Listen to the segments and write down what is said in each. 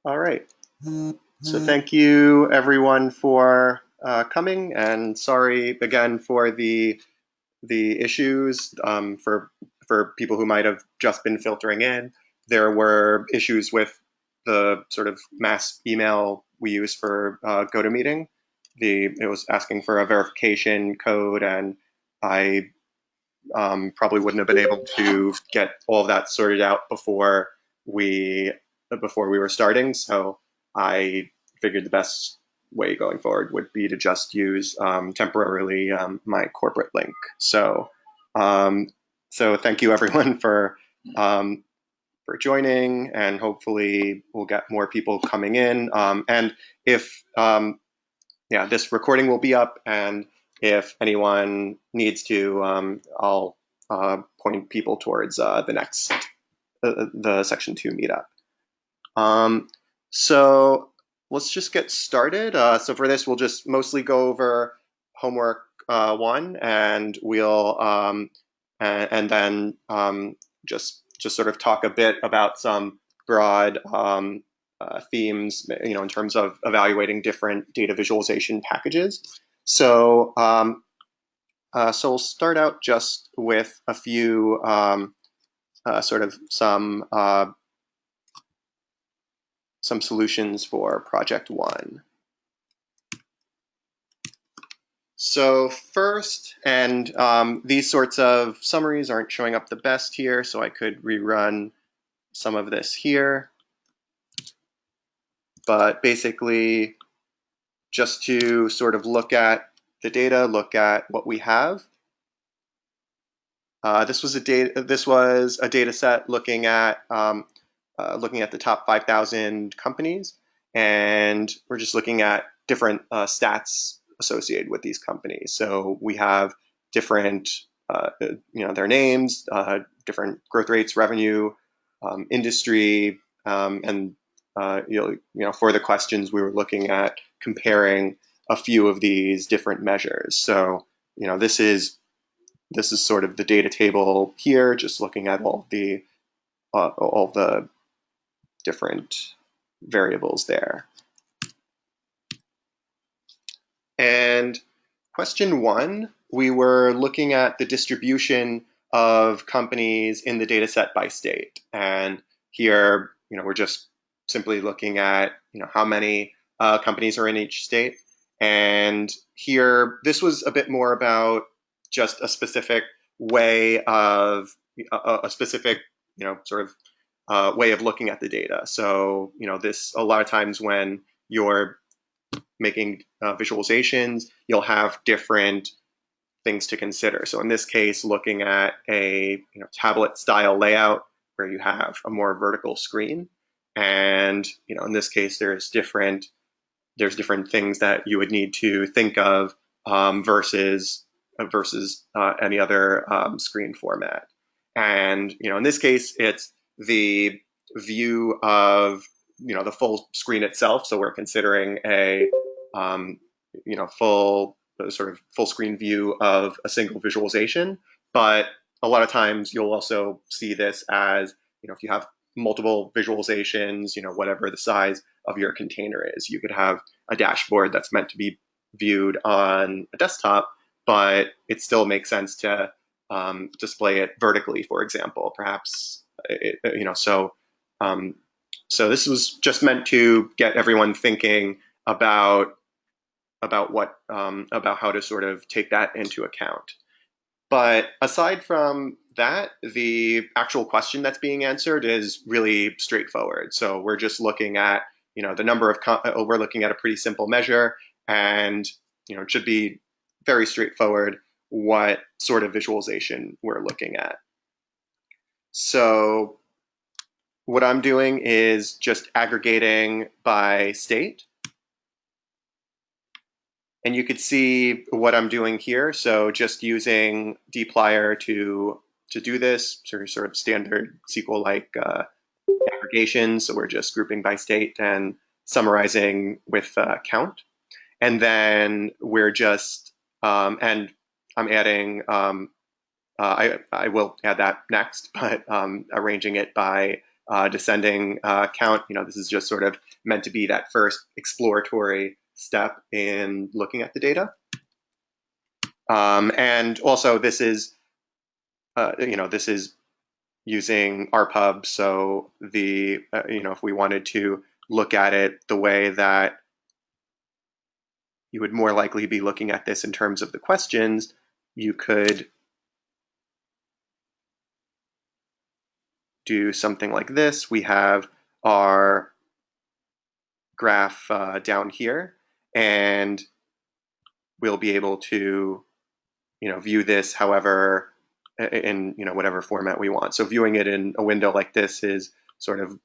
All right. So thank you everyone for coming, and sorry again for the issues for people who might have just been filtering in. There were issues with the sort of mass email we use for GoToMeeting. It was asking for a verification code, and I probably wouldn't have been able to get all of that sorted out we before we were starting. So I figured the best way going forward would be to just use temporarily my corporate link. Um, so thank you everyone um, for joining, and hopefully we'll get more people coming in. And if yeah, this recording will be up, and if anyone needs to, I'll point people towards the Section 2 meetup. Um, so let's just get started. So for this, we'll just mostly go over homework one, and and then just sort of talk a bit about some broad themes, in terms of evaluating different data visualization packages. So we'll start out just with a few sort of some solutions for project one. So first, and these sorts of summaries aren't showing up the best here, so I could rerun some of this here. But basically, just to sort of look at the data, look at what we have. This was a data set looking at the top 5,000 companies, and we're just looking at different stats associated with these companies. So we have different, their names, different growth rates, revenue, industry, and for the questions we were looking at comparing a few of these different measures. So this is sort of the data table here, just looking at all the different variables there. And question one, we were looking at the distribution of companies in the data set by state. And here, we're just simply looking at, how many companies are in each state. And here, this was a bit more about just a specific way of a specific, sort of way of looking at the data. So, this a lot of times when you're making visualizations, you'll have different things to consider. So in this case, looking at a tablet style layout where you have a more vertical screen, and in this case, there's different things that you would need to think of versus any other screen format. And in this case, it's the view of the full screen itself. So we're considering a um, full sort of full screen view of a single visualization. But a lot of times you'll also see this as if you have multiple visualizations, whatever the size of your container is, you could have a dashboard that's meant to be viewed on a desktop, but it still makes sense to display it vertically, for example. Perhaps um, so this was just meant to get everyone thinking about about how to sort of take that into account. But aside from that, the actual question that's being answered is really straightforward. So we're just looking at, the number of, we're looking at a pretty simple measure, and, it should be very straightforward what sort of visualization we're looking at. So what I'm doing is just aggregating by state. And you could see what I'm doing here. So just using dplyr to do this, sort of standard SQL-like aggregation. So we're just grouping by state and summarizing with count. And then we're just, and I'm adding, I will add that next, but arranging it by descending count. This is just sort of meant to be that first exploratory step in looking at the data. And also this is, this is using RPub. So the, if we wanted to look at it the way that you would more likely be looking at this in terms of the questions, you could do something like this. We have our graph down here, and we'll be able to, view this however, in whatever format we want. So viewing it in a window like this is sort of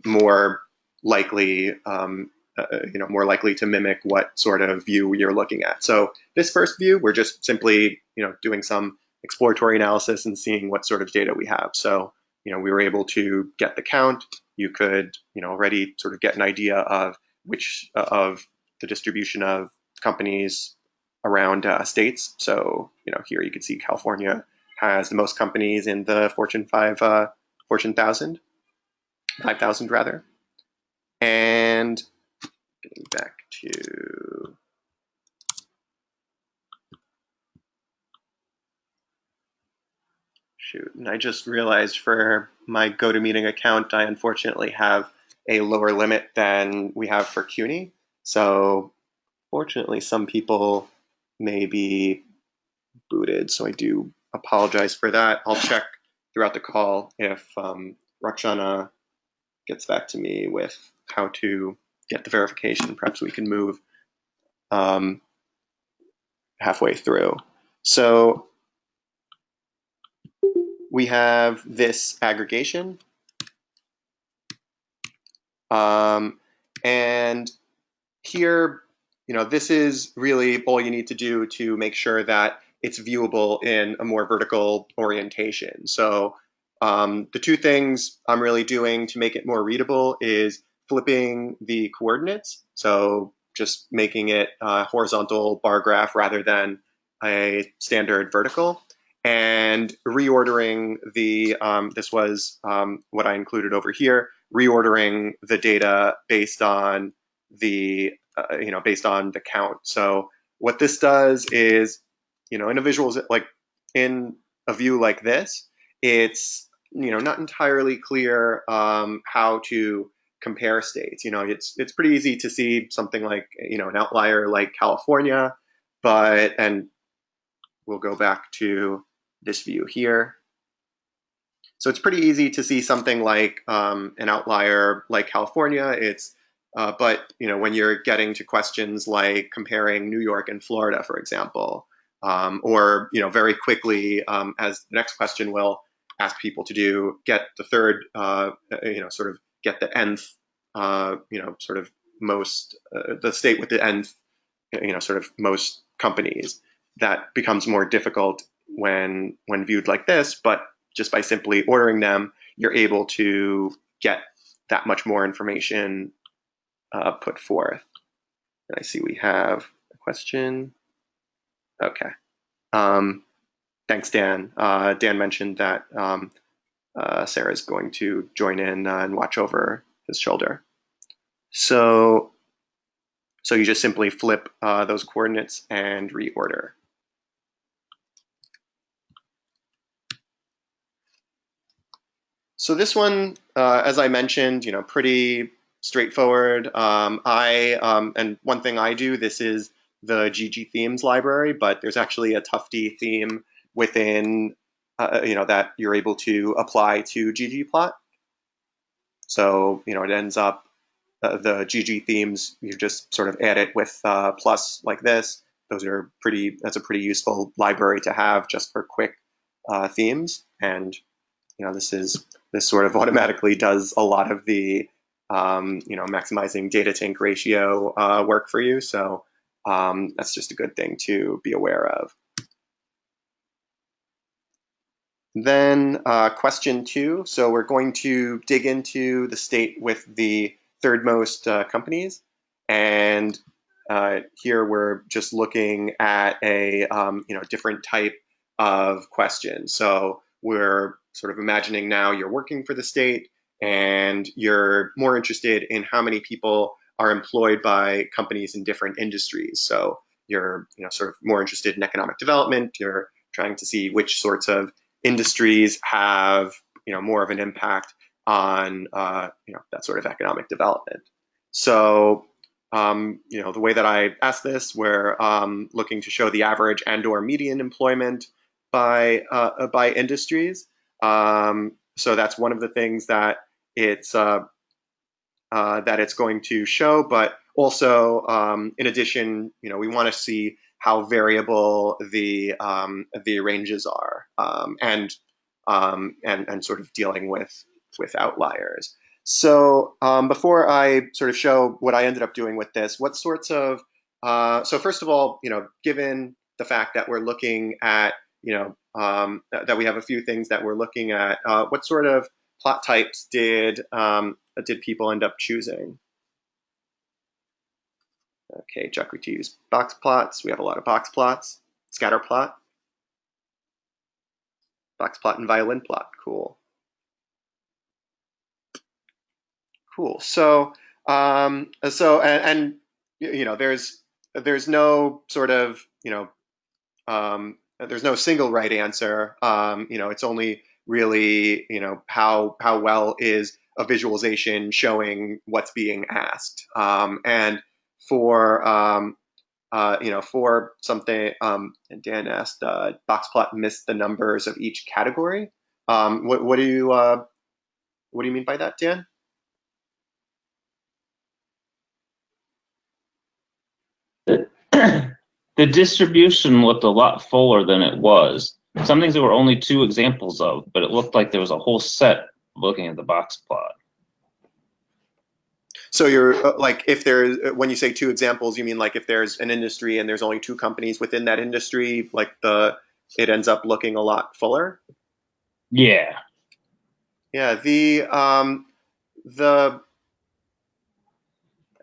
more likely, more likely to mimic what sort of view you're looking at. So this first view, we're just simply doing some exploratory analysis and seeing what sort of data we have. So we were able to get the count. You could already sort of get an idea of which of the distribution of companies around states. So here you can see California has the most companies in the Fortune 5,000 rather. And getting back to and I just realized for my GoToMeeting account, I unfortunately have a lower limit than we have for CUNY. So fortunately, some people may be booted, so I do apologize for that. I'll check throughout the call if Rakshana gets back to me with how to get the verification. Perhaps we can move halfway through. So we have this aggregation. And here, this is really all you need to do to make sure that it's viewable in a more vertical orientation. So the two things I'm really doing to make it more readable is flipping the coordinates. So just making it a horizontal bar graph rather than a standard vertical, and reordering the, this was what I included over here, reordering the data based on the, based on the count. So what this does is, in a visual, like in a view like this, it's, not entirely clear how to compare states. It's pretty easy to see something like, an outlier like California, and we'll go back to this view here. So it's pretty easy to see something like an outlier like California. It's but when you're getting to questions like comparing New York and Florida, for example, or very quickly, as the next question will ask people to do, get the third, sort of get the nth, sort of most the state with the nth, sort of most companies. That becomes more difficult when viewed like this, but just by simply ordering them, you're able to get that much more information put forth. And I see we have a question. Okay. Thanks, Dan. Dan mentioned that Sarah is going to join in and watch over his shoulder. So you just simply flip those coordinates and reorder. So this one, as I mentioned, pretty straightforward. And one thing I do, this is the ggthemes library, but there's actually a Tufte theme within, that you're able to apply to ggplot. So, it ends up, the ggthemes, you just sort of add it with plus like this. That's a pretty useful library to have just for quick themes. And, this sort of automatically does a lot of the, maximizing data to ink ratio work for you. So that's just a good thing to be aware of. Then question 2. So we're going to dig into the state with the third most companies. And here we're just looking at a different type of question. So we're sort of imagining now you're working for the state and you're more interested in how many people are employed by companies in different industries. So you're, sort of more interested in economic development. You're trying to see which sorts of industries have, more of an impact on, that sort of economic development. So, the way that I asked this, we're looking to show the average and/or median employment by industries. So that's one of the things that it's going to show, but also in addition, we want to see how variable the ranges are, and sort of dealing with outliers. So before I sort of show what I ended up doing with this, what sorts of so first of all, given the fact that we're looking at, that we have a few things that we're looking at, what sort of plot types did people end up choosing? Okay, Chuck, we use box plots. We have a lot of box plots, scatter plot, box plot, and violin plot. Cool. Cool. So, and there's no sort of there's no single right answer. It's only really how well is a visualization showing what's being asked. And for for something, and Dan asked, Boxplot missed the numbers of each category. What do you mean by that, Dan? The distribution looked a lot fuller than it was. Some things there were only two examples of, but it looked like there was a whole set looking at the box plot. So you're like, if there's, when you say two examples, you mean like if there's an industry and there's only two companies within that industry, like it ends up looking a lot fuller. Yeah. Yeah, the I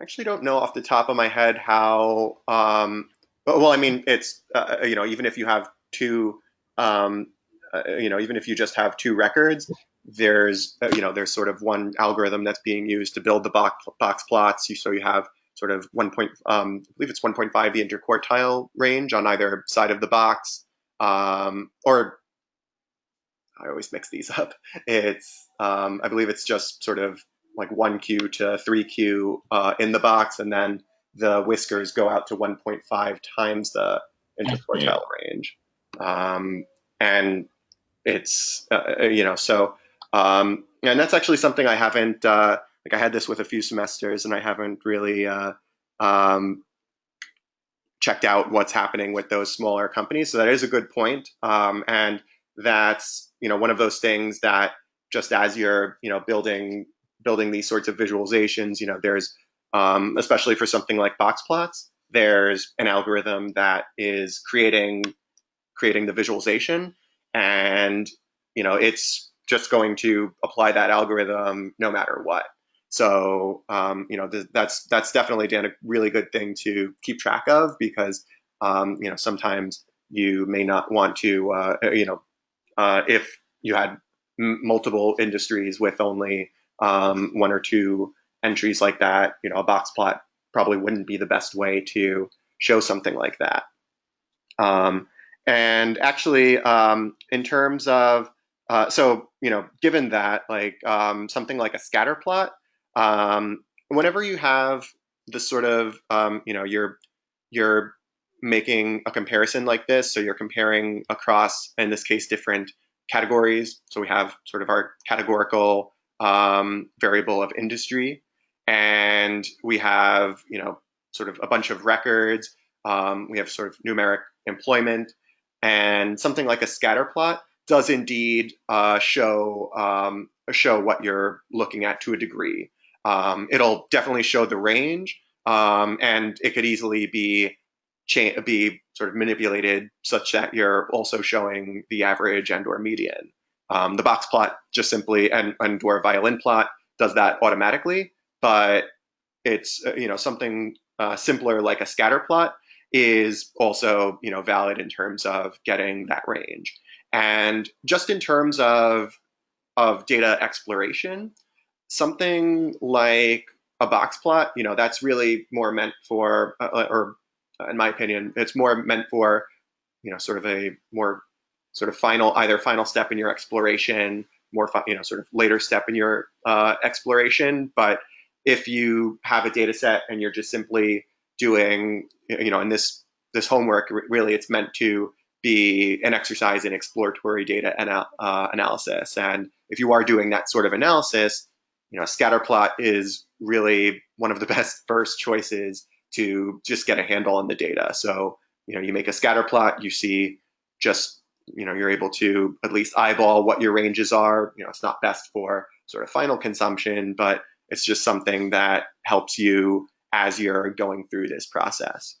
actually don't know off the top of my head how. Well, I mean, it's even if you have two, even if you just have two records, there's sort of one algorithm that's being used to build the box plots. So you have sort of I believe it's 1.5 the interquartile range on either side of the box, or I always mix these up. It's I believe it's just sort of like 1Q to 3Q in the box, and then the whiskers go out to 1.5 times the Yeah. interquartile range. And it's so and that's actually something I haven't like I had this with a few semesters, and I haven't really um, checked out what's happening with those smaller companies. So that is a good point. And that's, one of those things that just as you're, building these sorts of visualizations, there's, especially for something like box plots, there's an algorithm that is creating the visualization, and, it's just going to apply that algorithm no matter what. So that's definitely, Dan, a really good thing to keep track of, because sometimes you may not want to if you had multiple industries with only one or two entries like that, a box plot probably wouldn't be the best way to show something like that. Um, and actually, in terms of so given that, like something like a scatter plot, whenever you have this sort of you're making a comparison like this, so you're comparing across, in this case, different categories. So we have sort of our categorical variable of industry, and we have sort of a bunch of records. We have sort of numeric employment, and something like a scatter plot does indeed show what you're looking at to a degree. It'll definitely show the range, and it could easily be sort of manipulated such that you're also showing the average and/or median. The box plot just simply and/or violin plot does that automatically, but it's something simpler like a scatter plot is also valid in terms of getting that range. And just in terms of data exploration, something like a box plot, that's really more meant for, or in my opinion, it's more meant for, sort of a more sort of either final step in your exploration, more, sort of later step in your exploration. But if you have a data set and you're just simply doing, in this homework, really it's meant to be an exercise in exploratory data analysis. And if you are doing that sort of analysis, a scatter plot is really one of the best first choices to just get a handle on the data. So, you make a scatter plot, you see just, you're able to at least eyeball what your ranges are. It's not best for sort of final consumption, but it's just something that helps you as you're going through this process.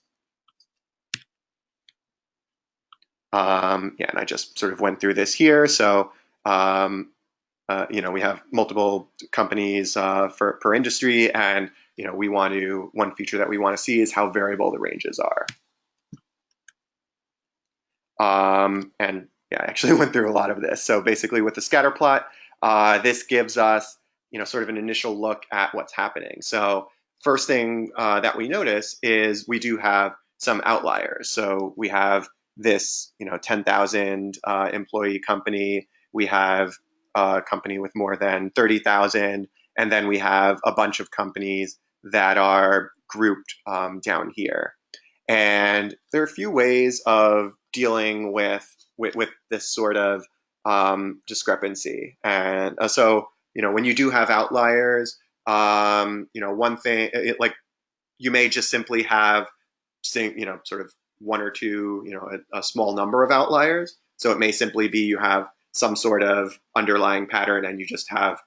Yeah, and I just sort of went through this here. So, we have multiple companies per industry, and one feature that we want to see is how variable the ranges are. And yeah, I actually went through a lot of this. So basically, with the scatter plot, this gives us sort of an initial look at what's happening. So first thing that we notice is we do have some outliers. So we have this 10,000 employee company. We have a company with more than 30,000, and then we have a bunch of companies that are grouped down here. And there are a few ways of dealing with this sort of discrepancy. And so, when you do have outliers, one thing, like you may just simply have, sort of one or two, a small number of outliers. So it may simply be you have some sort of underlying pattern and you just have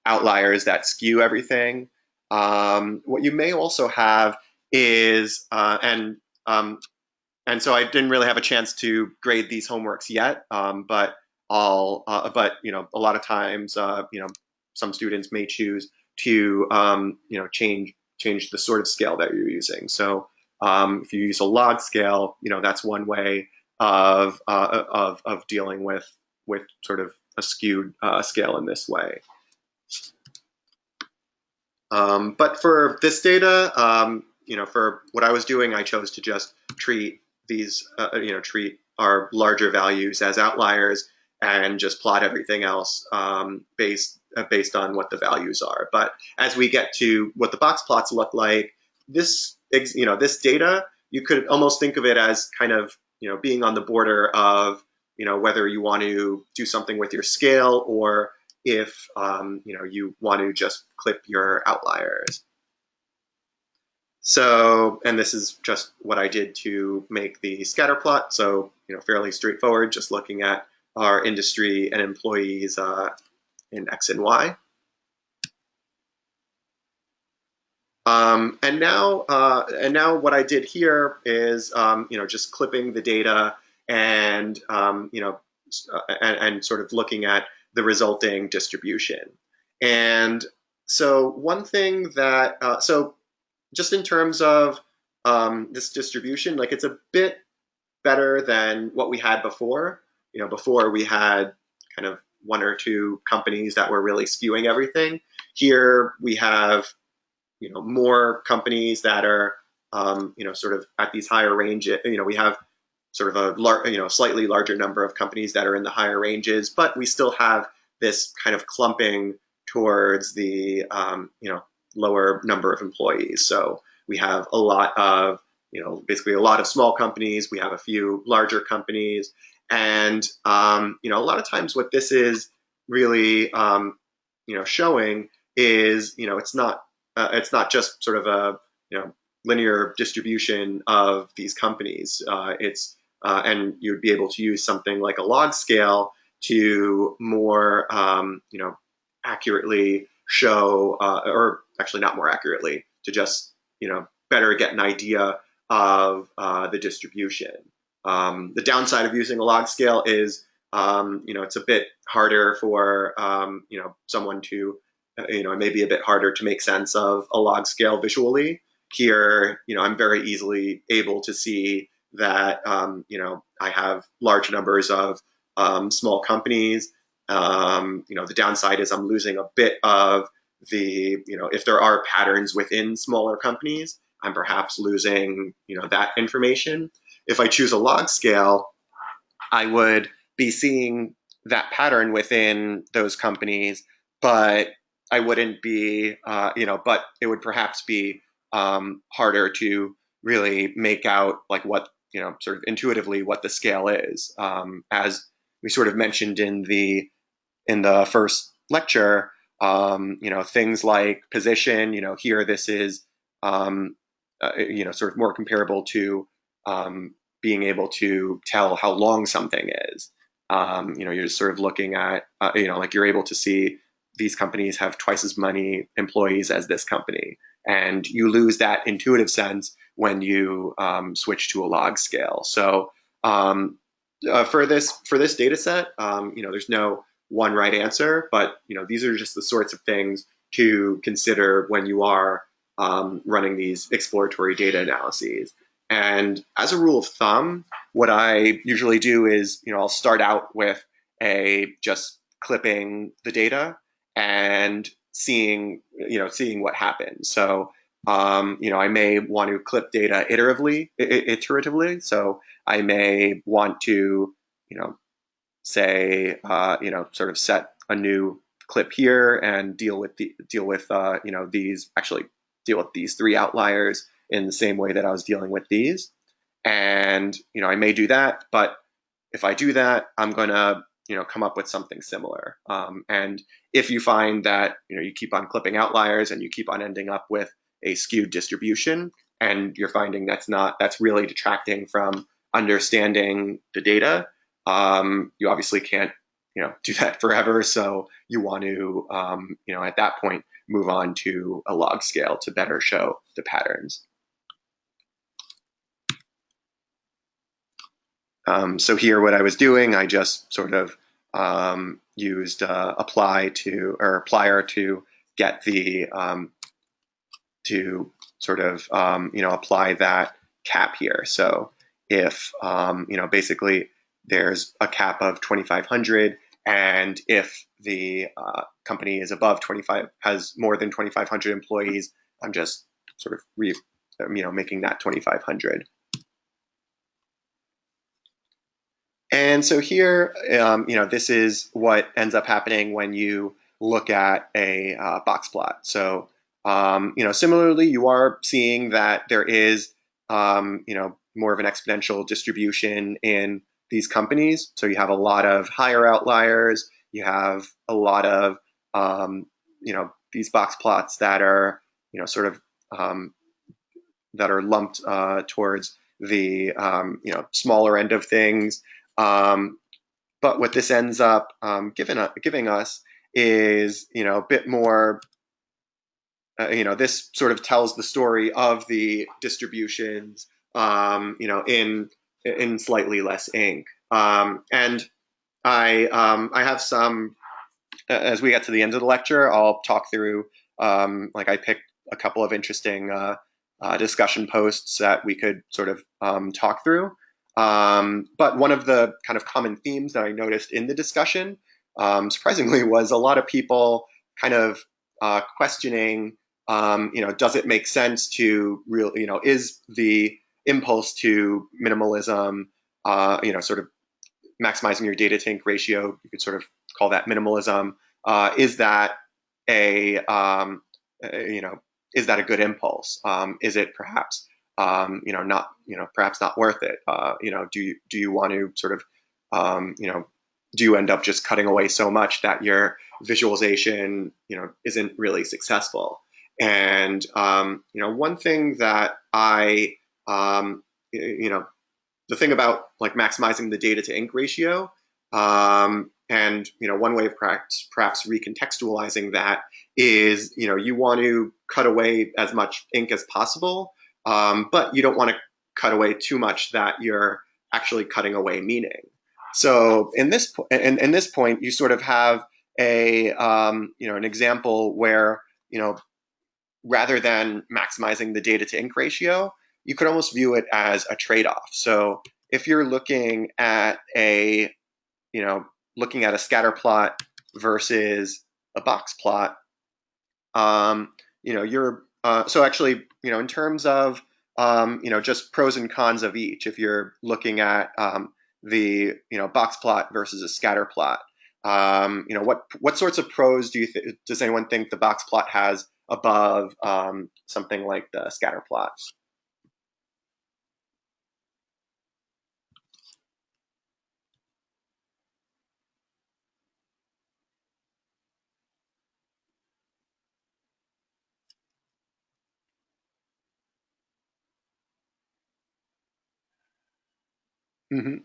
outliers that skew everything. What you may also have is, and so I didn't really have a chance to grade these homeworks yet, but but a lot of times, some students may choose to, change the sort of scale that you're using. So if you use a log scale, that's one way of dealing with sort of a skewed scale in this way. But for this data, for what I was doing, I chose to just treat these, treat our larger values as outliers and just plot everything else based on what the values are. But as we get to what the box plots look like, this data, you could almost think of it as kind of being on the border of whether you want to do something with your scale or if you want to just clip your outliers. So, and this is just what I did to make the scatter plot. So, fairly straightforward, just looking at our industry and employees in X and Y. And now what I did here is, just clipping the data and, and sort of looking at the resulting distribution. And so one thing that, so just in terms of this distribution, like it's a bit better than what we had before. Before we had kind of one or two companies that were really skewing everything. Here we have, more companies that are, sort of at these higher ranges. We have sort of a slightly larger number of companies that are in the higher ranges, but we still have this kind of clumping towards the lower number of employees. So we have a lot of basically a lot of small companies. We have a few larger companies, and a lot of times what this is really showing is it's not just sort of a linear distribution of these companies. It's and you'd be able to use something like a log scale to more accurately show, or actually not more accurately, to just better get an idea of the distribution. The downside of using a log scale is it's a bit harder for someone to it may be a bit harder to make sense of a log scale visually. Here, I'm very easily able to see that I have large numbers of small companies. The downside is I'm losing a bit of if there are patterns within smaller companies, I'm perhaps losing, that information. If I choose a log scale, I would be seeing that pattern within those companies, but I wouldn't be, but it would perhaps be harder to really make out like what, sort of intuitively what the scale is. As we sort of mentioned in the first lecture, things like position, here this is, sort of more comparable to being able to tell how long something is. You're just sort of looking at, like you're able to see these companies have twice as many employees as this company. And you lose that intuitive sense when you switch to a log scale. So for this data set, there's no one right answer, but these are just the sorts of things to consider when you are running these exploratory data analyses. And as a rule of thumb, what I usually do is, I'll start out with just clipping the data and seeing what happens. So, I may want to clip data iteratively. So I may want to, say, sort of set a new clip here and deal with these three outliers in the same way that I was dealing with these. And, I may do that, but if I do that, I'm going to, come up with something similar. And if you find that, you keep on clipping outliers and you keep on ending up with a skewed distribution, and you're finding that's really detracting from understanding the data, you obviously can't, do that forever. So you want to, at that point, move on to a log scale to better show the patterns. So here, what I was doing, I just sort of used plier to get the to sort of apply that cap here. So if basically there's a cap of 2,500, and if the company is above 25, has more than 2,500 employees, I'm just sort of making that 2,500. And so here, this is what ends up happening when you look at a box plot. So, similarly, you are seeing that there is, more of an exponential distribution in these companies. So you have a lot of higher outliers. You have a lot of, these box plots that are, sort of that are lumped towards the, smaller end of things. But what this ends up giving us is, a bit more, this sort of tells the story of the distributions, in slightly less ink. And I have some, as we get to the end of the lecture, I'll talk through, I picked a couple of interesting discussion posts that we could sort of talk through. But one of the kind of common themes that I noticed in the discussion, surprisingly, was a lot of people kind of questioning, does it make sense to really, is the impulse to minimalism, sort of maximizing your data to ink ratio, you could sort of call that minimalism. Is that is that a good impulse? Is it perhaps not, perhaps not worth it? Do you want to sort of, do you end up just cutting away so much that your visualization, isn't really successful? And, one thing that the thing about like maximizing the data to ink ratio, and one way of perhaps recontextualizing that is, you want to cut away as much ink as possible, but you don't want to cut away too much that you're actually cutting away meaning. So in this point, you sort of have an example where, rather than maximizing the data to ink ratio, you could almost view it as a trade-off. So if you're looking at a looking at a scatter plot versus a box plot, so actually, in terms of, just pros and cons of each, if you're looking at the, box plot versus a scatter plot, what sorts of pros does anyone think the box plot has above something like the scatter plot? Mm-hmm.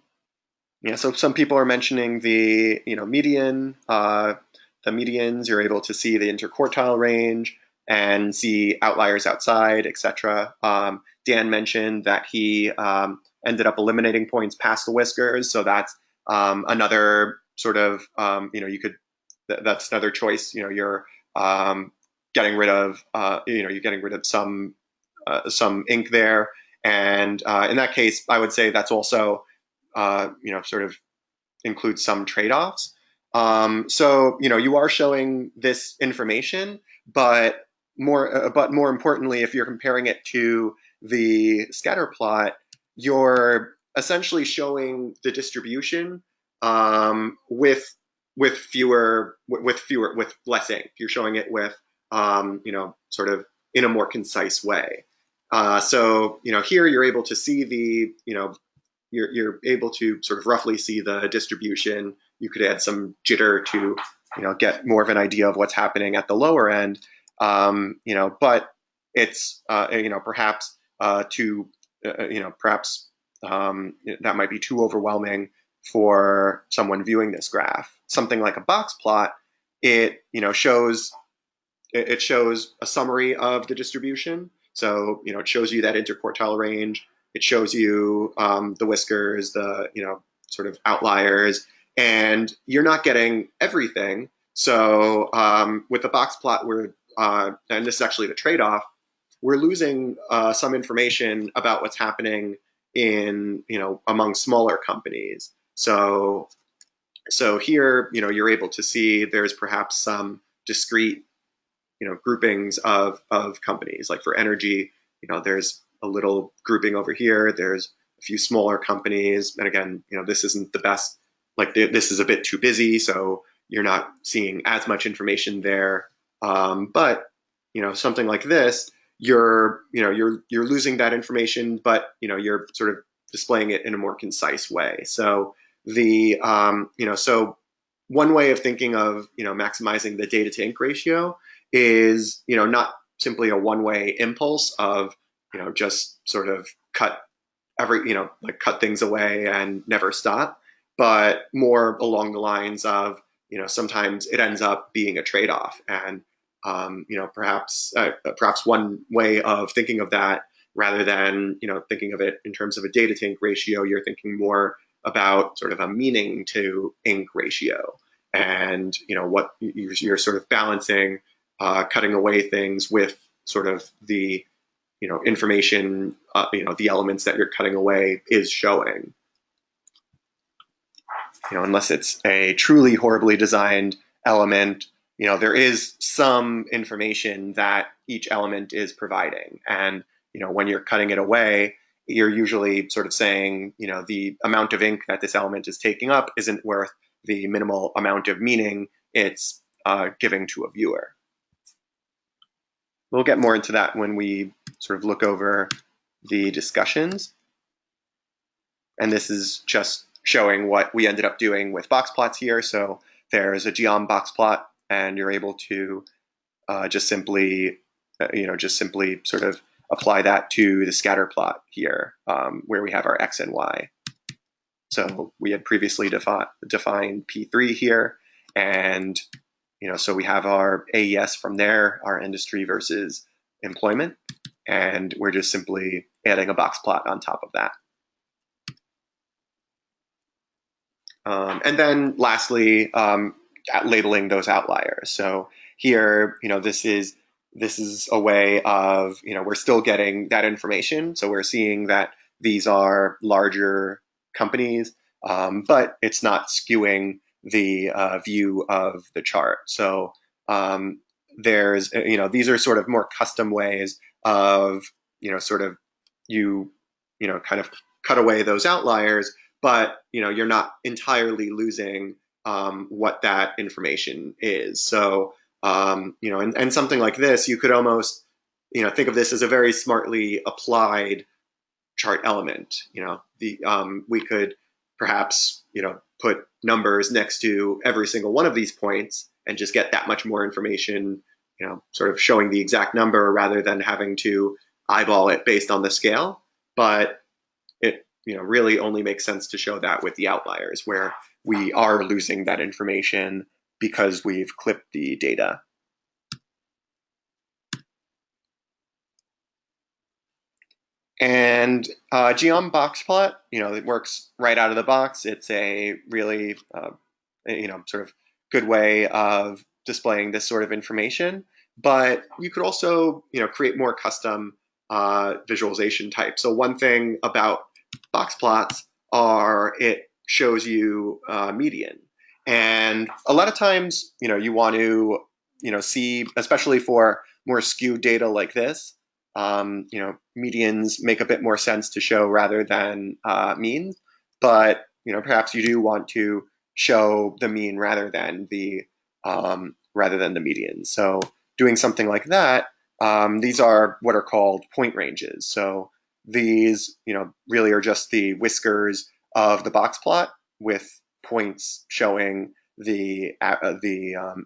Yeah, so some people are mentioning the median. The medians, you're able to see the interquartile range and see outliers outside, etc. Dan mentioned that he ended up eliminating points past the whiskers, so that's another sort of that's another choice. You're getting rid of you're getting rid of some ink there, and in that case, I would say that's also sort of includes some trade-offs. So you are showing this information, but more importantly, if you're comparing it to the scatter plot, you're essentially showing the distribution with less ink. You're showing it with sort of in a more concise way. So here you're able to see the you're able to sort of roughly see the distribution. You could add some jitter to get more of an idea of what's happening at the lower end. But it's perhaps too perhaps that might be too overwhelming for someone viewing this graph. Something like a box plot, it shows a summary of the distribution. So it shows you that interquartile range. It shows you the whiskers, the sort of outliers, and you're not getting everything. So with the box plot, and this is actually the trade-off, we're losing some information about what's happening in among smaller companies. So here you're able to see there's perhaps some discrete groupings of companies. Like for energy, there's a little grouping over here. There's a few smaller companies, and again, this isn't the best. Like this is a bit too busy, so you're not seeing as much information there. But something like this, you're losing that information, but you're sort of displaying it in a more concise way. So so one way of thinking of maximizing the data to ink ratio is not simply a one-way impulse of just sort of cut like cut things away and never stop, but more along the lines of sometimes it ends up being a trade-off. And perhaps one way of thinking of that, rather than thinking of it in terms of a data to ink ratio, you're thinking more about sort of a meaning to ink ratio, and what you're sort of balancing cutting away things with sort of the information, the elements that you're cutting away is showing. Unless it's a truly horribly designed element, there is some information that each element is providing. And when you're cutting it away, you're usually sort of saying, the amount of ink that this element is taking up isn't worth the minimal amount of meaning it's giving to a viewer. We'll get more into that when we sort of look over the discussions. And this is just showing what we ended up doing with box plots here. So there's a geom box plot, and you're able to just simply sort of apply that to the scatter plot here, where we have our x and y. So we had previously defined P3 here, and so we have our AES from there, our industry versus employment, and we're just simply adding a box plot on top of that. And then lastly, labeling those outliers. So here, this is a way of, we're still getting that information. So we're seeing that these are larger companies. but it's not skewing the view of the chart. So there's, these are sort of more custom ways of, sort of you, kind of cut away those outliers, but, you're not entirely losing what that information is. So, and something like this, you could almost, think of this as a very smartly applied chart element. We could perhaps, put numbers next to every single one of these points and just get that much more information, sort of showing the exact number rather than having to eyeball it based on the scale. But it, really only makes sense to show that with the outliers where we are losing that information because we've clipped the data. And Geom Boxplot, it works right out of the box. It's a really, sort of good way of displaying this sort of information. But you could also, create more custom visualization types. So one thing about box plots are it shows you median. And a lot of times, you want to, see, especially for more skewed data like this, medians make a bit more sense to show rather than means. But perhaps you do want to show the mean rather than the median. So doing something like that, these are what are called point ranges. So these, really are just the whiskers of the box plot with points showing the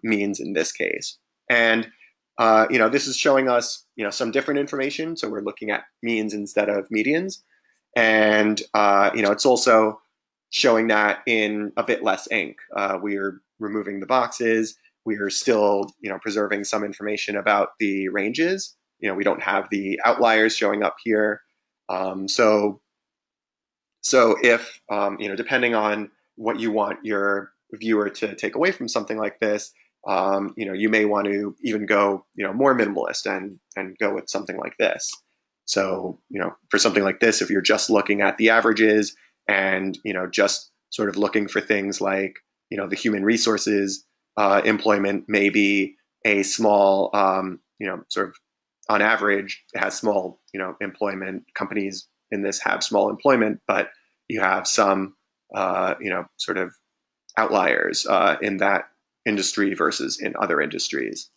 means in this case. And this is showing us, some different information. So we're looking at means instead of medians. And, it's also showing that in a bit less ink. We're removing the boxes. We are still, preserving some information about the ranges. We don't have the outliers showing up here. So if, depending on what you want your viewer to take away from something like this, you may want to even go, more minimalist and go with something like this. So, for something like this, if you're just looking at the averages and, just sort of looking for things like, the human resources employment may be a small, sort of on average has small, employment. Companies in this have small employment, but you have some, sort of outliers in that industry versus in other industries.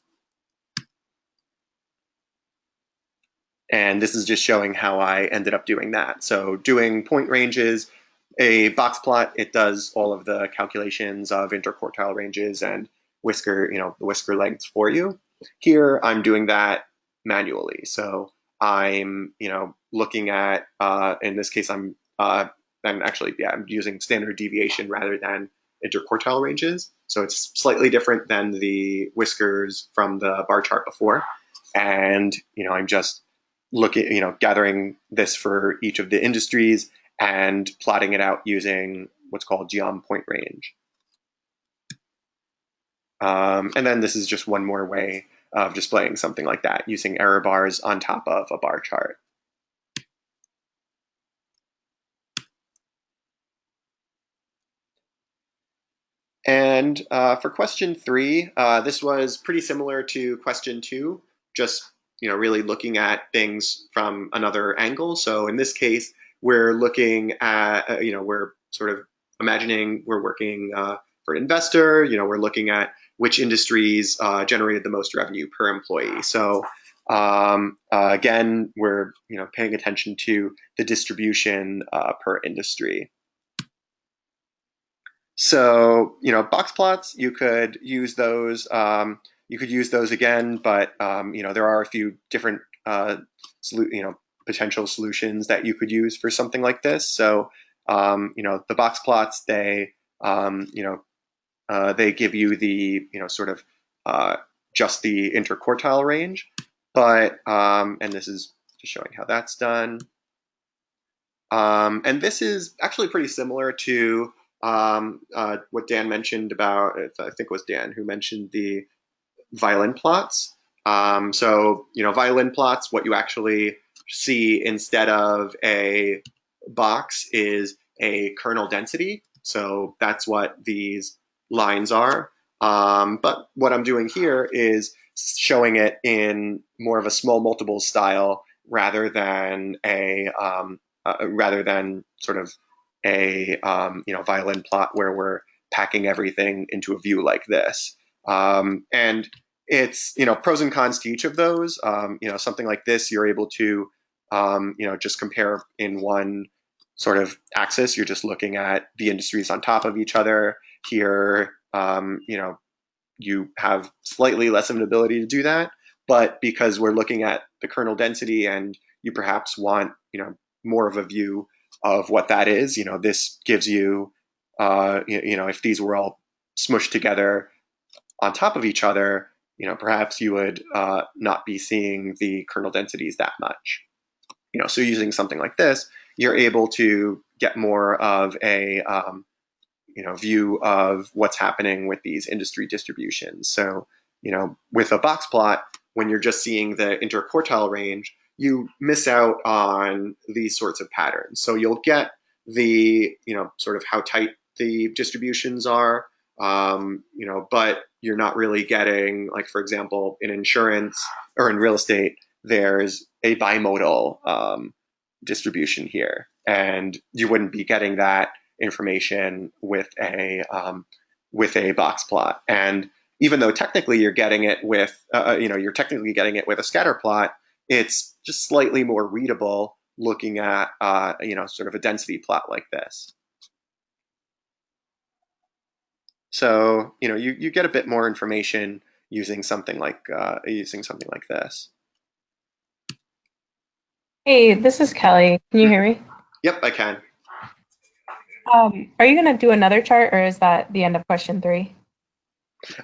And this is just showing how I ended up doing that. So doing point ranges, a box plot, it does all of the calculations of interquartile ranges and whisker, the whisker lengths for you. Here, I'm doing that manually. So I'm, looking at, in this case, I'm using standard deviation rather than interquartile ranges. So it's slightly different than the whiskers from the bar chart before. And, I'm just looking, gathering this for each of the industries and plotting it out using what's called Geom point range. And then this is just one more way of displaying something like that, using error bars on top of a bar chart. And for question 3, this was pretty similar to question 2, just really looking at things from another angle. So in this case, we're looking at, we're sort of imagining we're working for an investor. We're looking at which industries generated the most revenue per employee. So again, we're paying attention to the distribution per industry. So, box plots, you could use those. Again, but there are a few different potential solutions that you could use for something like this. So, the box plots, they they give you the sort of just the interquartile range, but and this is just showing how that's done. And this is actually pretty similar to what Dan mentioned about, I think it was Dan who mentioned the violin plots. So, violin plots, what you actually see instead of a box is a kernel density. So that's what these lines are. But what I'm doing here is showing it in more of a small multiple style rather than sort of a violin plot where we're packing everything into a view like this. And it's pros and cons to each of those. Something like this, you're able to just compare in one sort of axis. You're just looking at the industries on top of each other. Here, you have slightly less of an ability to do that, but because we're looking at the kernel density and you perhaps want more of a view of what that is, this gives you if these were all smushed together on top of each other, perhaps you would not be seeing the kernel densities that much. So using something like this, you're able to get more of a view of what's happening with these industry distributions. So, with a box plot, when you're just seeing the interquartile range, you miss out on these sorts of patterns. So you'll get the, sort of how tight the distributions are, but you're not really getting, like, for example, in insurance or in real estate, there's a bimodal distribution here, and you wouldn't be getting that information with a box plot. And even though technically you're getting it with you're technically getting it with a scatter plot, it's just slightly more readable looking at sort of a density plot like this. So you get a bit more information using something like this. Hey, this is Kelly. Can you hear me? Yep, I can. Are you going to do another chart, or is that the end of question 3?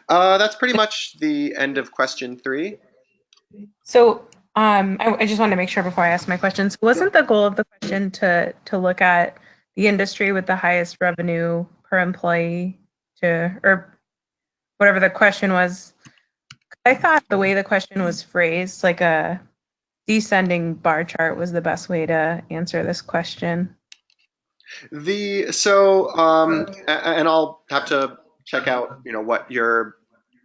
That's pretty much the end of question 3. So I just wanted to make sure before I ask my questions. Wasn't the goal of the question to look at the industry with the highest revenue per employee or whatever the question was? I thought the way the question was phrased, like a descending bar chart, was the best way to answer this question. And I'll have to check out what your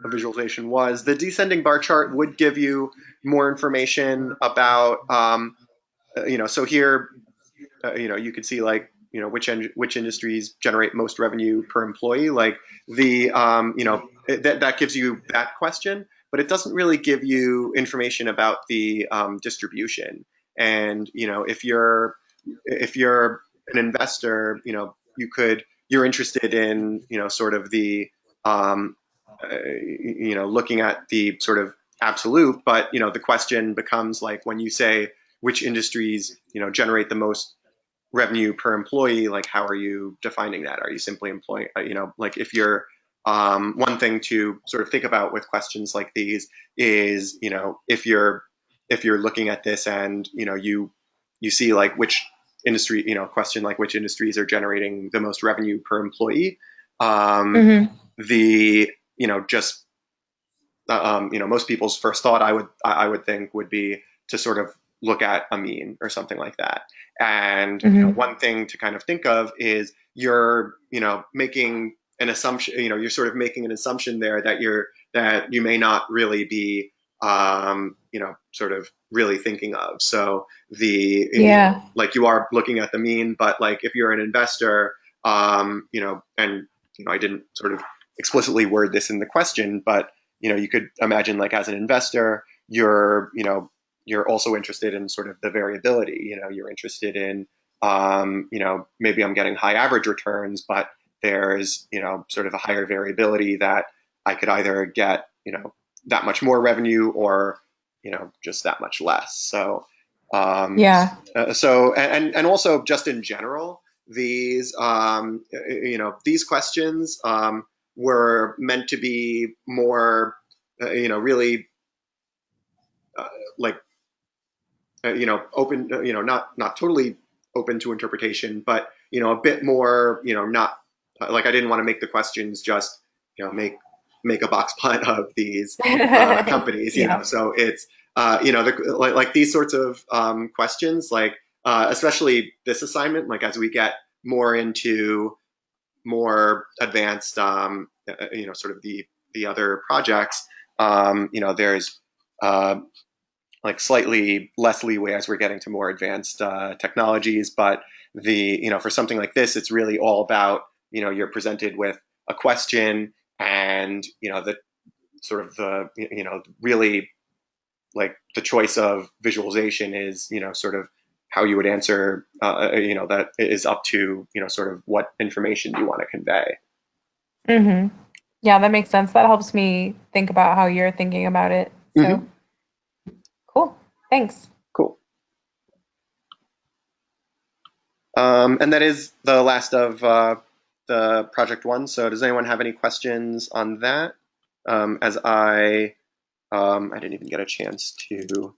visualization was. The descending bar chart would give you more information about so here you could see like which industries generate most revenue per employee, like the that gives you that question, but it doesn't really give you information about the distribution. And if you're an investor, you're interested in sort of the looking at the sort of absolute, but the question becomes like when you say which industries generate the most revenue per employee, like how are you defining that? Are you simply employing like if you're one thing to sort of think about with questions like these is if you're looking at this and you see like which industry question like which industries are generating the most revenue per employee, the just most people's first thought I would think would be to sort of look at a mean or something like that. And one thing to kind of think of is you're making an assumption. You're sort of making an assumption there that you may not really be sort of really thinking of. So like you are looking at the mean, but like if you're an investor, and I didn't sort of explicitly word this in the question, but you could imagine like as an investor, you're also interested in sort of the variability. You're interested in maybe I'm getting high average returns, but there's sort of a higher variability that I could either get that much more revenue or just that much less. So and also just in general, these these questions were meant to be more really like open, not totally open to interpretation, but a bit more not like I didn't want to make the questions just make a box plot of these companies, so it's like these sorts of questions, like especially this assignment, like as we get more into more advanced, sort of the other projects, there's like slightly less leeway as we're getting to more advanced technologies. But for something like this, it's really all about, you're presented with a question, and the sort of the really, like, the choice of visualization is sort of how you would answer. That is up to sort of what information you want to convey. Mm-hmm. Yeah, that makes sense. That helps me think about how you're thinking about it. So cool. Thanks. Cool. And that is the last of the project one. So does anyone have any questions on that? As I didn't even get a chance to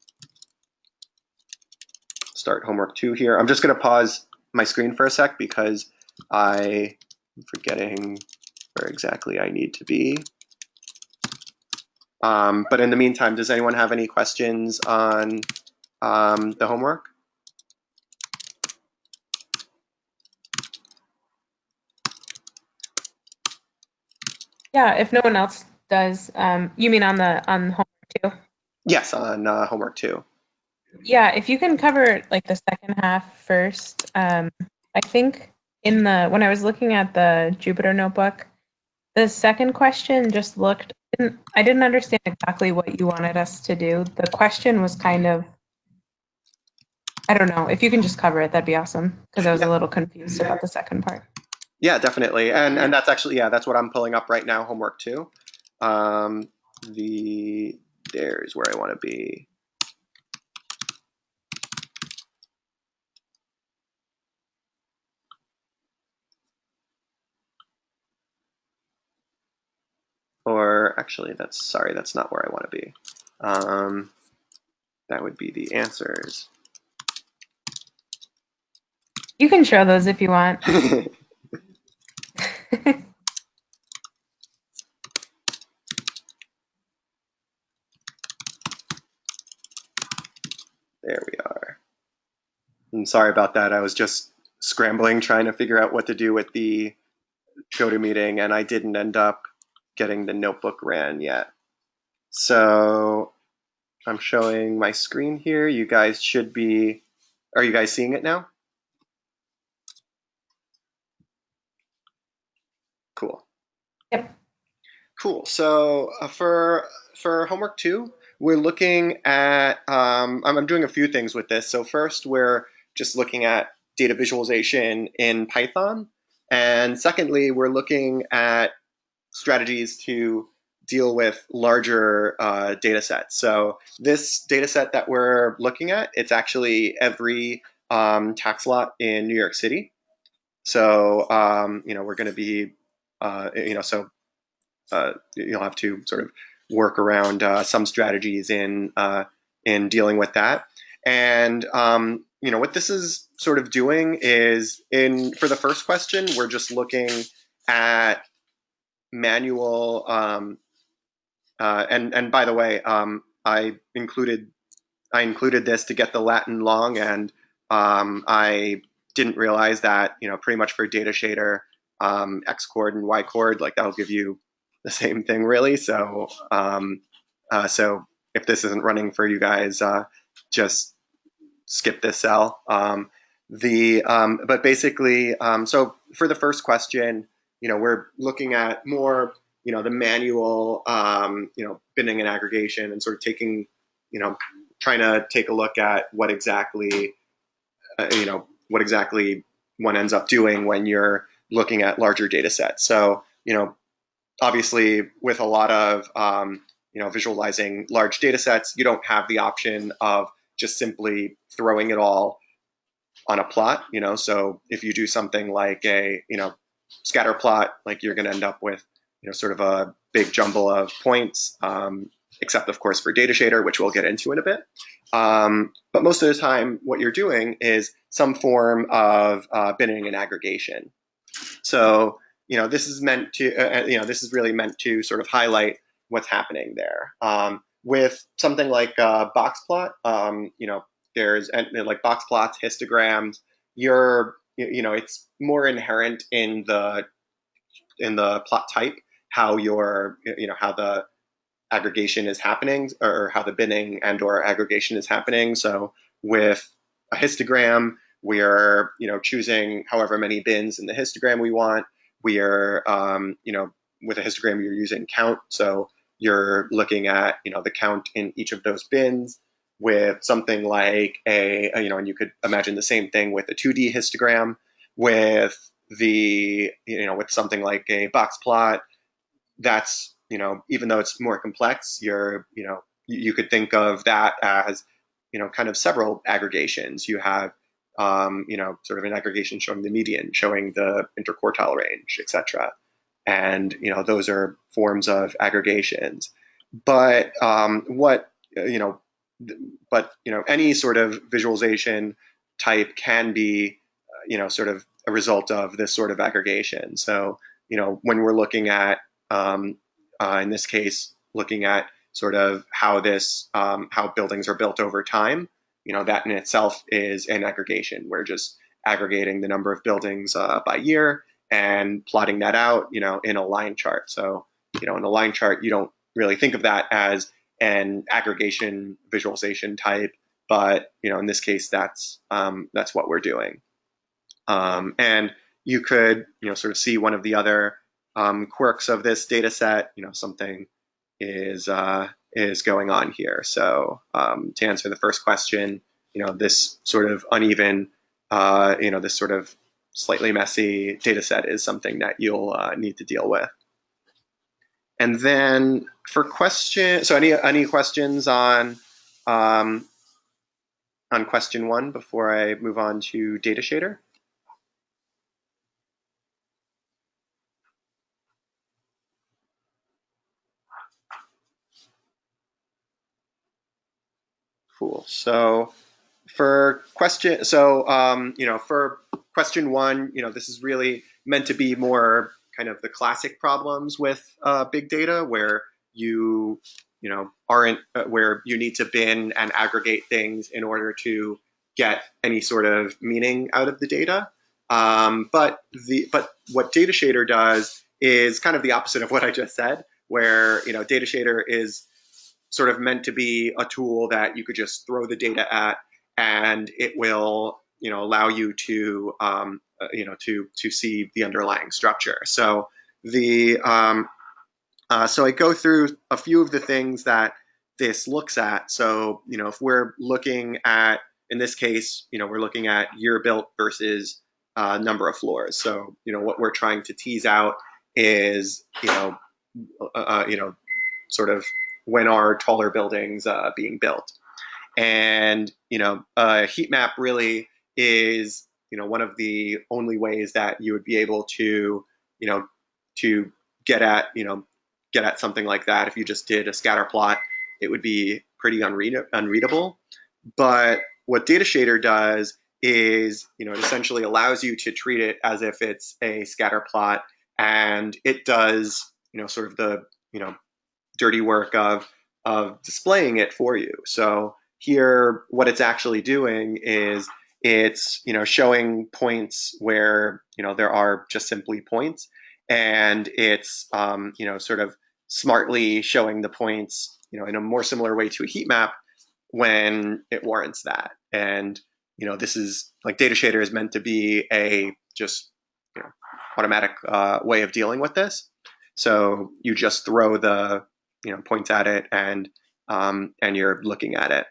start homework 2 here. I'm just going to pause my screen for a sec because I'm forgetting where exactly I need to be. But in the meantime, does anyone have any questions on the homework? Yeah, if no one else does, you mean on homework too? Yes, on homework 2. Yeah, if you can cover like the second half first. I think when I was looking at the Jupyter notebook, the second question just I didn't understand exactly what you wanted us to do. The question was kind of, I don't know. If you can just cover it, that'd be awesome. Because I was a little confused about the second part. Yeah, definitely. And that's actually, that's what I'm pulling up right now, homework 2. There's where I want to be. Or actually, that's not where I want to be. That would be the answers. You can show those if you want. There we are. I'm sorry about that. I was just scrambling, trying to figure out what to do with the GoToMeeting, and I didn't end up getting the notebook ran yet. So I'm showing my screen here. You guys should be, are you guys seeing it now? Cool. Yep. Cool. So for homework 2, we're looking at, I'm doing a few things with this. So first, we're just looking at data visualization in Python. And secondly, we're looking at strategies to deal with larger data sets. So this data set that we're looking at, it's actually every tax lot in New York City. So, we're going to be, you'll have to sort of work around some strategies in dealing with that. And what this is sort of doing is, for the first question, we're just looking at manual. And by the way, I included this to get the Latin long, and I didn't realize that pretty much for data shader, X chord and Y chord, like that'll give you the same thing really. So so if this isn't running for you guys, just skip this cell. But basically, so for the first question, we're looking at more, the manual, binning and aggregation, and sort of taking, trying to take a look at what exactly, one ends up doing when you're looking at larger data sets. So, obviously with a lot of, visualizing large data sets, you don't have the option of just simply throwing it all on a plot, so if you do something like a, scatter plot, like you're going to end up with, sort of a big jumble of points, except of course for data shader, which we'll get into in a bit. But most of the time what you're doing is some form of binning and aggregation. So, this is meant to, this is really meant to sort of highlight what's happening there. With something like box plot, there's like box plots, histograms, it's more inherent in the the plot type how how the aggregation is happening, or how the binning and or aggregation is happening. So with a histogram, we are choosing however many bins in the histogram we want. We are with a histogram you're using count, so you're looking at the count in each of those bins. With something like and you could imagine the same thing with a 2D histogram. With with something like a box plot, that's even though it's more complex, you could think of that as kind of several aggregations. You have sort of an aggregation showing the median, showing the interquartile range, etc. And those are forms of aggregations. But any sort of visualization type can be sort of a result of this sort of aggregation. So when we're looking at in this case, looking at sort of how how buildings are built over time, that in itself is an aggregation. We're just aggregating the number of buildings by year and plotting that out, in a line chart. So, in a line chart, you don't really think of that as an aggregation visualization type, but in this case, that's what we're doing. And you could sort of see one of the other quirks of this data set. Something is going on here. So to answer the first question, this sort of uneven, this sort of slightly messy data set is something that you'll need to deal with. And then for so any questions on question one before I move on to Datashader? Cool. So for question one, this is really meant to be more kind of the classic problems with big data, where you aren't where you need to bin and aggregate things in order to get any sort of meaning out of the data. But what Datashader does is kind of the opposite of what I just said, where Datashader is sort of meant to be a tool that you could just throw the data at, and it will allow you to to see the underlying structure. So so I go through a few of the things that this looks at. So if we're looking at, in this case, we're looking at year built versus number of floors. So what we're trying to tease out is sort of when are taller buildings being built. And a heat map really is one of the only ways that you would be able to to get at something like that. If you just did a scatter plot, it would be pretty unreadable. But what Datashader does is it essentially allows you to treat it as if it's a scatter plot, and it does sort of the dirty work of displaying it for you. So here, what it's actually doing is it's showing points where there are just simply points, and it's sort of smartly showing the points in a more similar way to a heat map when it warrants that. And this is like Datashader is meant to be a just automatic way of dealing with this. So you just throw the points at it, and you're looking at it.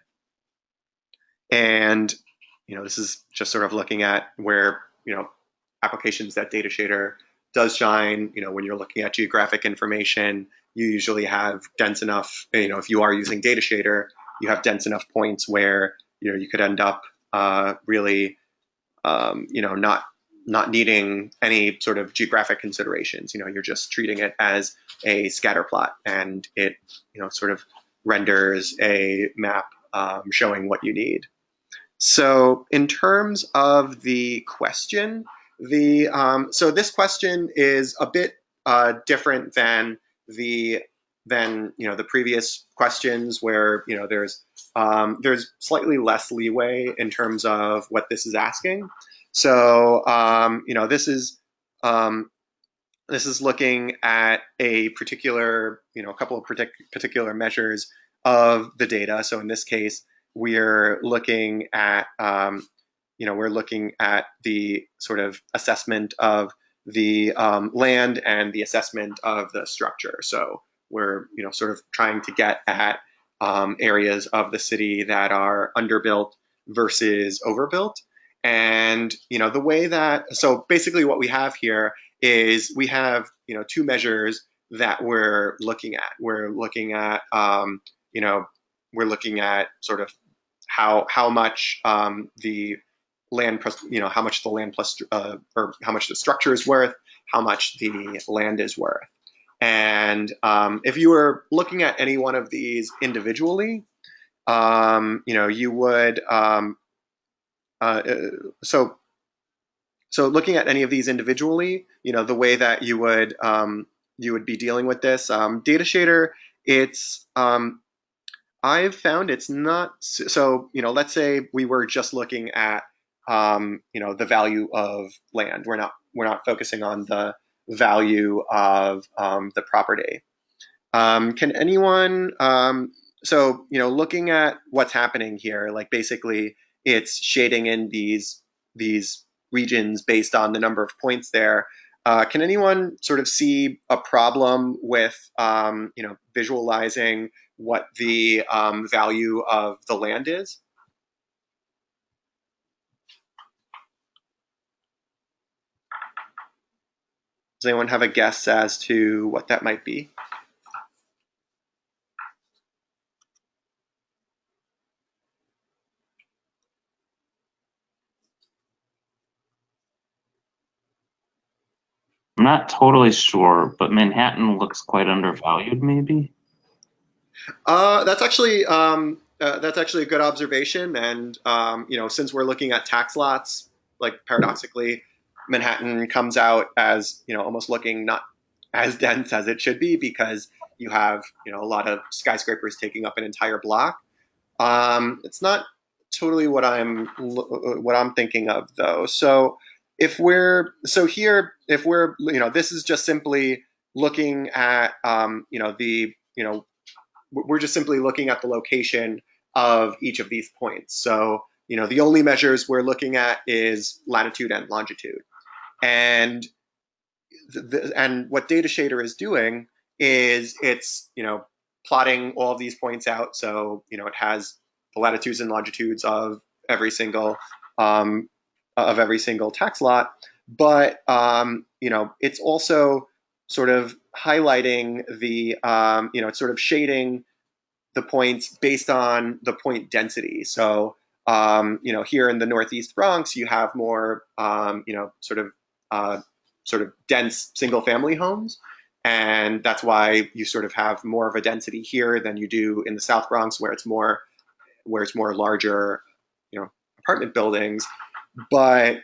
And this is just sort of looking at where applications that Datashader does shine. When you're looking at geographic information, you usually have dense enough. If you are using Datashader, you have dense enough points where you could end up really not needing any sort of geographic considerations. You're just treating it as a scatter plot, and it sort of renders a map showing what you need. So in terms of the question, so this question is a bit different than the previous questions, where there's slightly less leeway in terms of what this is asking. So this is this is looking at a particular, a couple of particular measures of the data. So in this case, we're looking at, we're looking at the sort of assessment of the land and the assessment of the structure. So we're, sort of trying to get at areas of the city that are underbuilt versus overbuilt. And, the way that, so basically what we have here is we have, two measures that we're looking at. We're looking at, we're looking at sort of how much the land plus, how much the land plus, or how much the structure is worth, how much the land is worth. And if you were looking at any one of these individually, you would, so looking at any of these individually, the way that you would be dealing with this, Datashader, it's, I've found it's not, so, let's say we were just looking at, the value of land. We're not focusing on the value of the property. Can anyone, so, looking at what's happening here, like basically it's shading in these regions based on the number of points there. Can anyone sort of see a problem with, visualizing what the value of the land is? Does anyone have a guess as to what that might be? I'm not totally sure, but Manhattan looks quite undervalued, maybe. That's actually a good observation, and since we're looking at tax lots, like paradoxically, Manhattan comes out as almost looking not as dense as it should be because you have a lot of skyscrapers taking up an entire block. It's not totally what I'm thinking of though. So if we're this is just simply looking at we're just simply looking at the location of each of these points. So, the only measures we're looking at is latitude and longitude. And and what Datashader is doing is it's, plotting all of these points out. So, it has the latitudes and longitudes of every single tax lot, but it's also sort of highlighting the it's sort of shading the points based on the point density. So here in the Northeast Bronx, you have more sort of dense single family homes. And that's why you sort of have more of a density here than you do in the South Bronx, where it's more larger, apartment buildings. But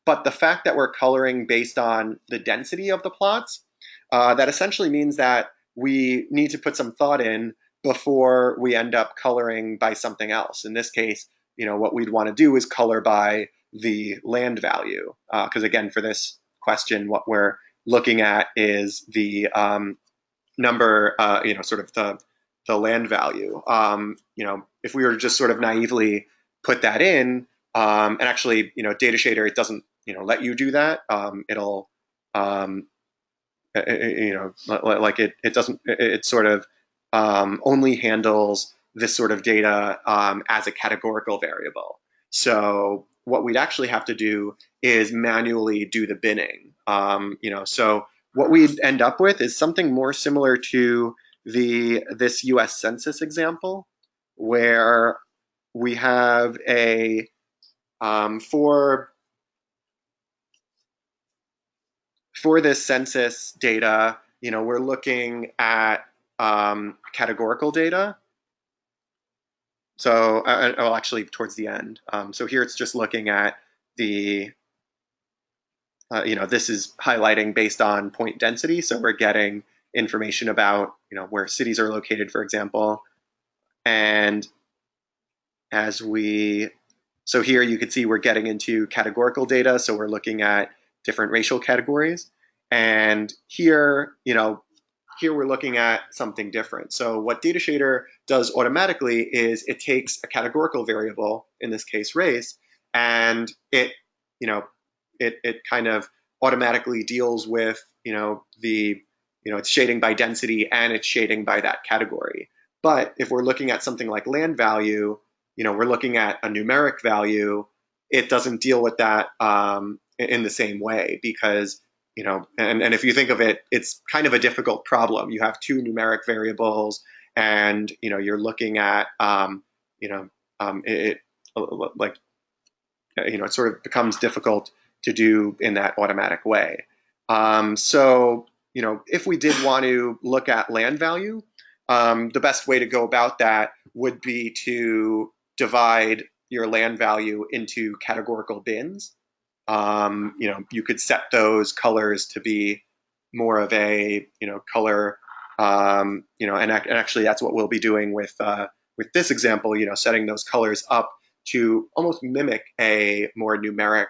but the fact that we're coloring based on the density of the plots, that essentially means that we need to put some thought in before we end up coloring by something else. In this case, what we'd want to do is color by the land value, because again, for this question, what we're looking at is the number, sort of the land value. If we were to just sort of naively put that in, and actually, Datashader, it doesn't, let you do that. It'll, like it doesn't, it sort of only handles this sort of data as a categorical variable. So what we'd actually have to do is manually do the binning. So what we'd end up with is something more similar to this U.S. Census example, where we have a for this census data, we're looking at categorical data. So, well, actually, towards the end. So here it's just looking at the, this is highlighting based on point density. So we're getting information about, where cities are located, for example. And so here you can see we're getting into categorical data. So we're looking at different racial categories. And here, here we're looking at something different. So what Datashader does automatically is it takes a categorical variable, in this case race, and it kind of automatically deals with it's shading by density and it's shading by that category. But if we're looking at something like land value, we're looking at a numeric value. It doesn't deal with that in the same way because and if you think of it, it's kind of a difficult problem. You have two numeric variables, and you're looking at it like it sort of becomes difficult to do in that automatic way. So if we did want to look at land value, the best way to go about that would be to divide your land value into categorical bins. You could set those colors to be more of a color, and actually that's what we'll be doing with this example. Setting those colors up to almost mimic a more numeric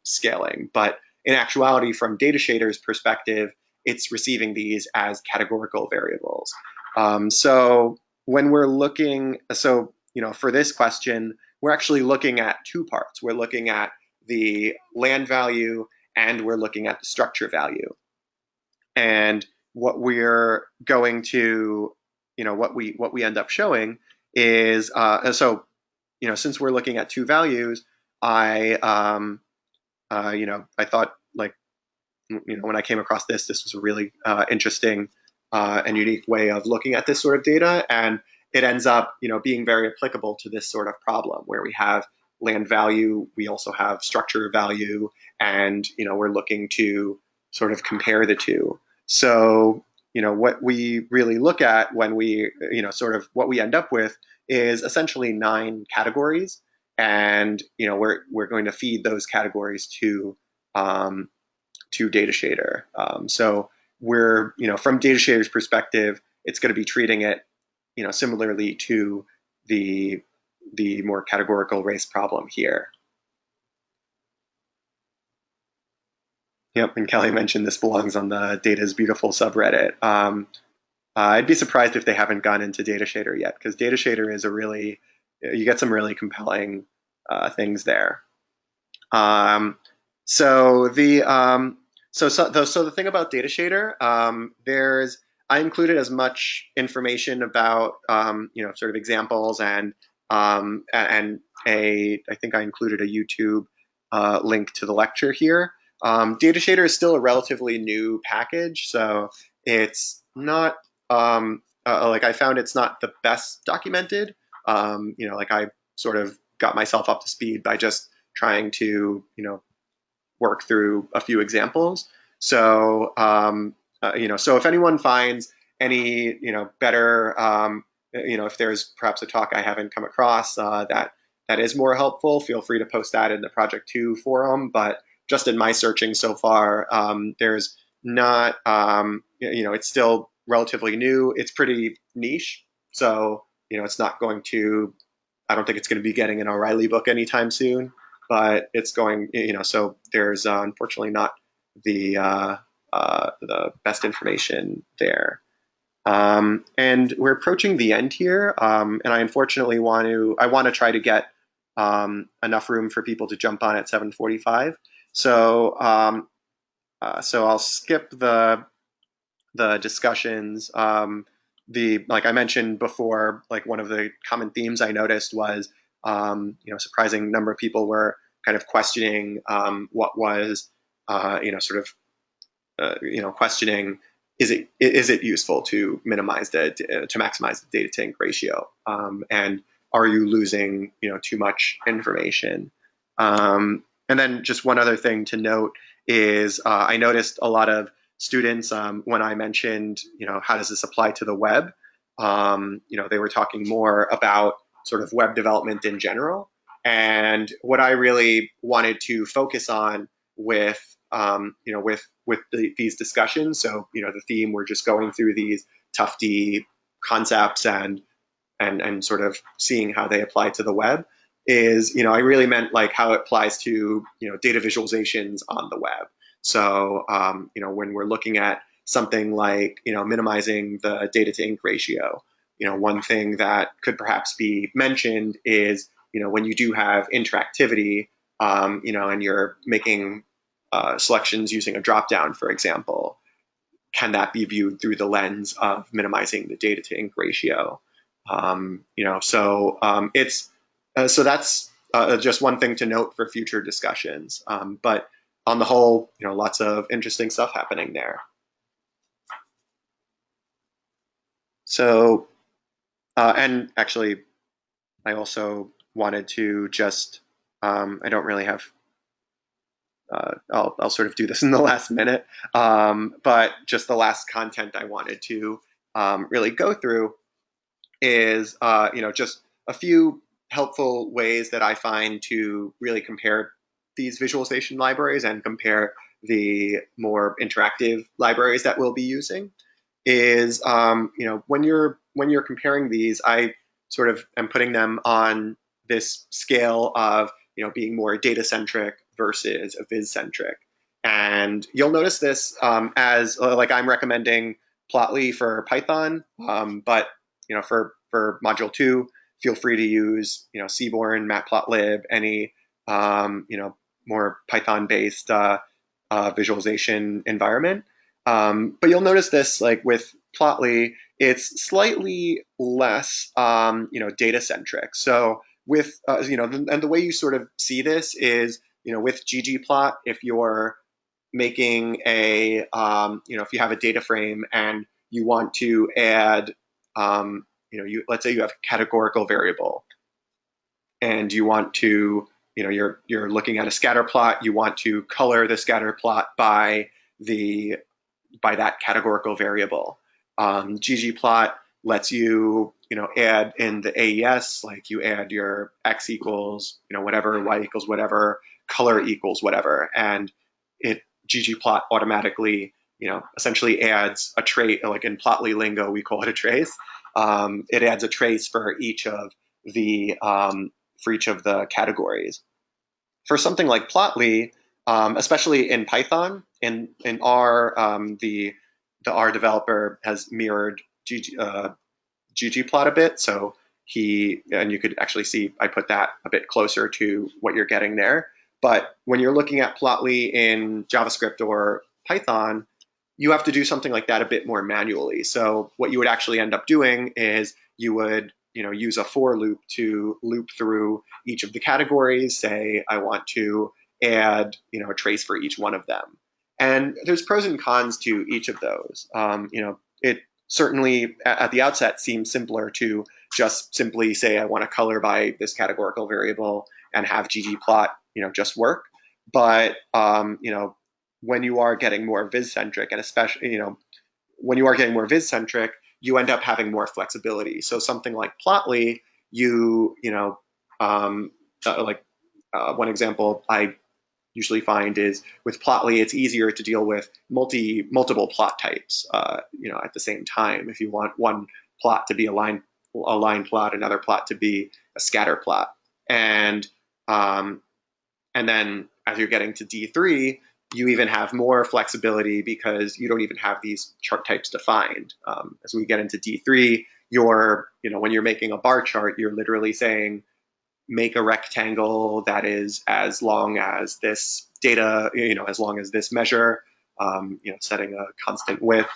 scaling, but in actuality, from Datashader's perspective, it's receiving these as categorical variables. So when we're looking, for this question, we're actually looking at two parts. We're looking at the land value and we're looking at the structure value. And what we're going to, what we end up showing is, since we're looking at two values, I thought when I came across this was a really interesting and unique way of looking at this sort of data, and it ends up being very applicable to this sort of problem where we have land value, we also have structure value, and we're looking to sort of compare the two. So what we really look at when we what we end up with is essentially 9 categories, and we're going to feed those categories to Datashader. So we're from Datashader's perspective, it's going to be treating it similarly to the more categorical race problem here. Yep, and Kelly mentioned this belongs on the Data is Beautiful subreddit. I'd be surprised if they haven't gone into Datashader yet, because Datashader is you get some really compelling things there. So the thing about Datashader, I included as much information about sort of examples and I think I included a YouTube link to the lecture here. Datashader is still a relatively new package, so it's not I found it's not the best documented. I sort of got myself up to speed by just trying to work through a few examples. So so if anyone finds any better if there's perhaps a talk I haven't come across that is more helpful, feel free to post that in the Project 2 forum. But just in my searching so far, there's not it's still relatively new. It's pretty niche, so it's not going to. I don't think it's going to be getting an O'Reilly book anytime soon, but it's going. So there's unfortunately not the best information there. And we're approaching the end here, and I unfortunately want to try to get enough room for people to jump on at 7:45. So I'll skip the discussions. Like I mentioned before, like one of the common themes I noticed was surprising number of people were kind of questioning what was questioning is it useful to minimize to maximize the data to ink ratio, and are you losing too much information? And then just one other thing to note is I noticed a lot of students when I mentioned how does this apply to the web, they were talking more about sort of web development in general, and what I really wanted to focus on with these discussions. So the theme, we're just going through these Tufte concepts and sort of seeing how they apply to the web, is I really meant like how it applies to data visualizations on the web. So, when we're looking at something like, minimizing the data to ink ratio, one thing that could perhaps be mentioned is, when you do have interactivity, and you're making selections using a dropdown, for example, can that be viewed through the lens of minimizing the data to ink ratio? So that's just one thing to note for future discussions. But on the whole, lots of interesting stuff happening there. So, and actually, I also wanted to just, I don't really have, I'll sort of do this in the last minute, but just the last content I wanted to really go through is, just a few helpful ways that I find to really compare these visualization libraries and compare the more interactive libraries that we'll be using. Is when you're comparing these, I sort of am putting them on this scale of being more data centric versus a viz centric, and you'll notice this as like I'm recommending Plotly for Python, but for Module 2, feel free to use Seaborn, Matplotlib, any more Python-based visualization environment. But you'll notice this, like with Plotly, it's slightly less data centric. So with and the way you sort of see this is with ggplot, if you're making a if you have a data frame and you want to add let's say you have a categorical variable and you want to you're looking at a scatter plot, you want to color the scatter plot by that categorical variable. ggplot lets you add in the AES, like you add your x equals whatever, y equals whatever, color equals whatever, and it ggplot automatically essentially adds a trace. Like in Plotly lingo we call it a trace. It adds a trace for each of the categories. For something like Plotly, especially in Python, in R, the R developer has mirrored ggplot a bit, so and you could actually see I put that a bit closer to what you're getting there. But when you're looking at Plotly in JavaScript or Python, you have to do something like that a bit more manually. So what you would actually end up doing is you would use a for loop to loop through each of the categories. Say I want to add a trace for each one of them, and there's pros and cons to each of those. It certainly at the outset seems simpler to just simply say I want to color by this categorical variable and have ggplot just work. But when you are getting more viz centric, and especially when you are getting more viz centric, you end up having more flexibility. So something like Plotly, one example I usually find is with Plotly, it's easier to deal with multiple plot types, at the same time. If you want one plot to be a line plot, another plot to be a scatter plot, and then as you're getting to D3, you even have more flexibility because you don't even have these chart types defined. As we get into D3, when you're making a bar chart, you're literally saying, make a rectangle that is as long as this data, as long as this measure, setting a constant width,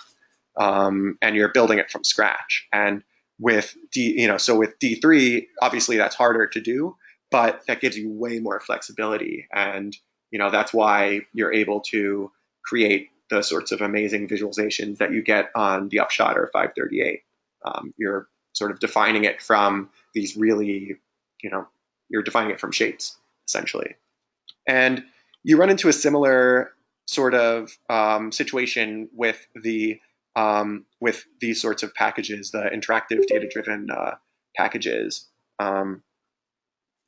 and you're building it from scratch. And with with D3, obviously that's harder to do, but that gives you way more flexibility. And that's why you're able to create the sorts of amazing visualizations that you get on the Upshot or 538. You're sort of defining it from these really, you're defining it from shapes, essentially. And you run into a similar sort of situation with these sorts of packages, the interactive data-driven packages. And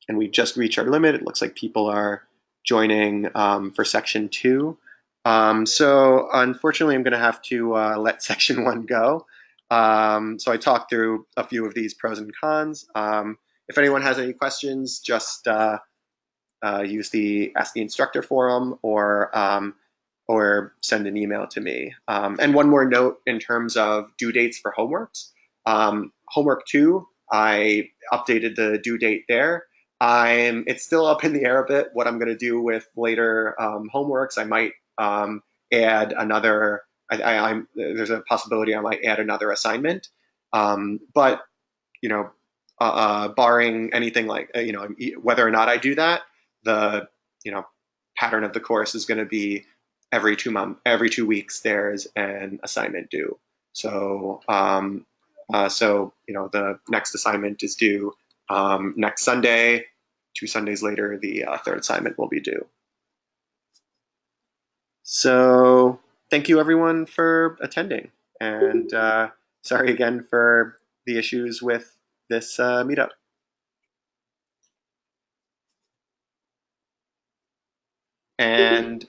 we just reached our limit. It looks like people are joining for section 2. So unfortunately, I'm going to have to let section 1 go. So I talked through a few of these pros and cons. If anyone has any questions, just use the Ask the Instructor forum or send an email to me. And one more note in terms of due dates for homeworks. Homework 2, I updated the due date there. It's still up in the air a bit what I'm going to do with later homeworks. I might add another. There's a possibility I might add another assignment, but barring anything like whether or not I do that, the pattern of the course is going to be every 2 weeks there's an assignment due. So the next assignment is due next Sunday. 2 Sundays later, the third assignment will be due. So thank you everyone for attending, and sorry again for the issues with this meetup. And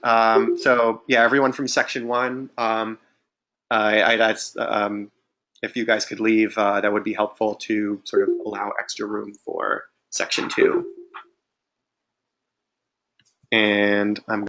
so yeah, everyone from section 1, if you guys could leave, that would be helpful to sort of allow extra room for section 2. And I'm